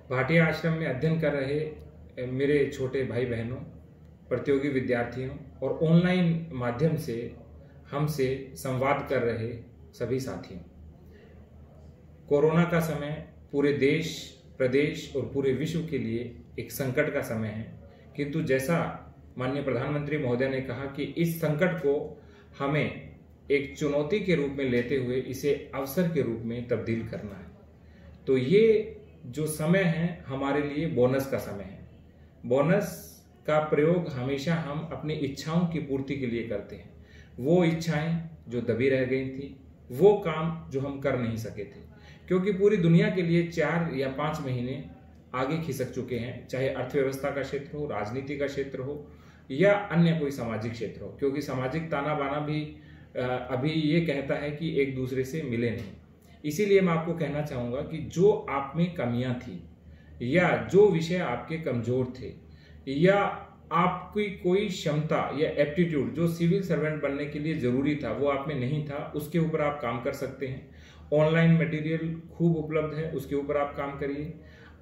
भाटिया आश्रम में अध्ययन कर रहे मेरे छोटे भाई बहनों, प्रतियोगी विद्यार्थियों और ऑनलाइन माध्यम से हमसे संवाद कर रहे सभी साथियों। कोरोना का समय पूरे देश, प्रदेश और पूरे विश्व के लिए एक संकट का समय है, किंतु जैसा माननीय प्रधानमंत्री महोदय ने कहा कि इस संकट को हमें एक चुनौती के रूप में लेते हुए इसे अवसर के रूप में तब्दील करना है। तो ये जो समय है हमारे लिए बोनस का समय है। बोनस का प्रयोग हमेशा हम अपनी इच्छाओं की पूर्ति के लिए करते हैं। वो इच्छाएं जो दबी रह गई थी, वो काम जो हम कर नहीं सके थे, क्योंकि पूरी दुनिया के लिए 4 या 5 महीने आगे खिसक चुके हैं, चाहे अर्थव्यवस्था का क्षेत्र हो, राजनीति का क्षेत्र हो या अन्य कोई सामाजिक क्षेत्र हो, क्योंकि सामाजिक ताना बाना भी अभी ये कहता है कि एक दूसरे से मिले नहीं। इसीलिए मैं आपको कहना चाहूँगा कि जो आप में कमियां थी या जो विषय आपके कमजोर थे या आपकी कोई क्षमता या एप्टीट्यूड जो सिविल सर्वेंट बनने के लिए जरूरी था वो आप में नहीं था, उसके ऊपर आप काम कर सकते हैं। ऑनलाइन मटेरियल खूब उपलब्ध है, उसके ऊपर आप काम करिए।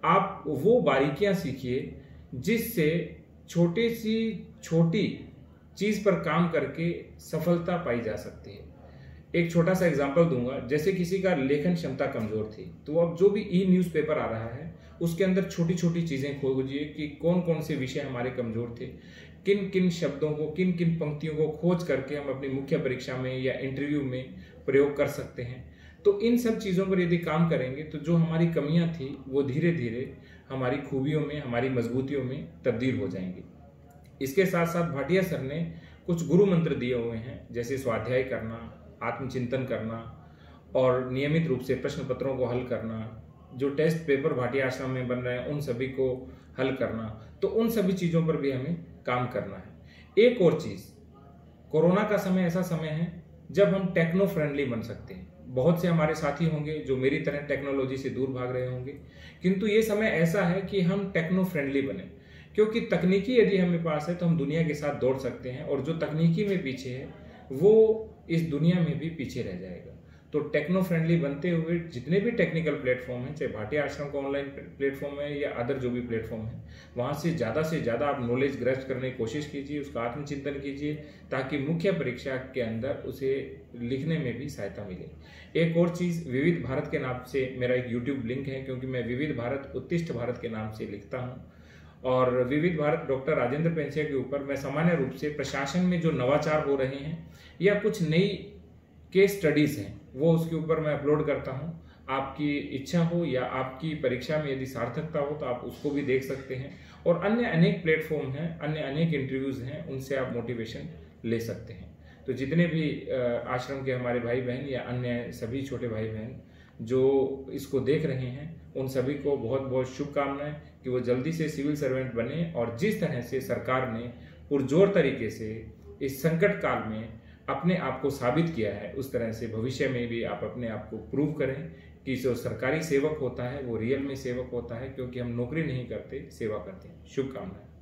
आप वो बारीकियां सीखिए जिससे छोटी चीज पर काम करके सफलता पाई जा सकती है। एक छोटा सा एग्जांपल दूंगा, जैसे किसी का लेखन क्षमता कमजोर थी, तो अब जो भी ई न्यूज़पेपर आ रहा है उसके अंदर छोटी छोटी चीजें खोजिए कि कौन कौन से विषय हमारे कमजोर थे, किन किन शब्दों को, किन किन पंक्तियों को खोज करके हम अपनी मुख्य परीक्षा में या इंटरव्यू में प्रयोग कर सकते हैं। तो इन सब चीजों पर यदि काम करेंगे तो जो हमारी कमियां थी वो धीरे धीरे हमारी खूबियों में, हमारी मजबूतियों में तब्दील हो जाएंगी। इसके साथ साथ भाटिया सर ने कुछ गुरु मंत्र दिए हुए हैं, जैसे स्वाध्याय करना, आत्मचिंतन करना और नियमित रूप से प्रश्न पत्रों को हल करना, जो टेस्ट पेपर भाटिया आश्रम में बन रहे हैं उन सभी को हल करना। तो उन सभी चीजों पर भी हमें काम करना है। एक और चीज, कोरोना का समय ऐसा समय है जब हम टेक्नो फ्रेंडली बन सकते हैं। बहुत से हमारे साथी होंगे जो मेरी तरह टेक्नोलॉजी से दूर भाग रहे होंगे, किंतु ये समय ऐसा है कि हम टेक्नो फ्रेंडली बने, क्योंकि तकनीकी यदि हमें पास है तो हम दुनिया के साथ दौड़ सकते हैं, और जो तकनीकी में पीछे है वो इस दुनिया में भी पीछे रह जाएगा। तो टेक्नो फ्रेंडली बनते हुए जितने भी टेक्निकल प्लेटफॉर्म हैं, चाहे भाटिया आश्रम का ऑनलाइन प्लेटफॉर्म है या अदर जो भी प्लेटफॉर्म है, वहां से ज़्यादा आप नॉलेज ग्रैस्प करने की कोशिश कीजिए, उसका आत्मचिंतन कीजिए, ताकि मुख्य परीक्षा के अंदर उसे लिखने में भी सहायता मिले। एक और चीज़, विविध भारत के नाम से मेरा एक यूट्यूब लिंक है, क्योंकि मैं विविध भारत उत्तिष्ठ भारत के नाम से लिखता हूँ, और विविध भारत डॉक्टर राजेंद्र पेंसिया के ऊपर मैं सामान्य रूप से प्रशासन में जो नवाचार हो रहे हैं या कुछ नई केस स्टडीज हैं वो उसके ऊपर मैं अपलोड करता हूं। आपकी इच्छा हो या आपकी परीक्षा में यदि सार्थकता हो तो आप उसको भी देख सकते हैं, और अन्य अनेक प्लेटफॉर्म हैं, अन्य अनेक इंटरव्यूज हैं, उनसे आप मोटिवेशन ले सकते हैं। तो जितने भी आश्रम के हमारे भाई बहन या अन्य सभी छोटे भाई बहन जो इसको देख रहे हैं, उन सभी को बहुत बहुत शुभकामनाएं कि वो जल्दी से सिविल सर्वेंट बने, और जिस तरह से सरकार ने पुरजोर तरीके से इस संकट काल में अपने आप को साबित किया है, उस तरह से भविष्य में भी आप अपने आप को प्रूव करें कि जो सरकारी सेवक होता है वो रियल में सेवक होता है, क्योंकि हम नौकरी नहीं करते, सेवा करते हैं। शुभकामनाएं।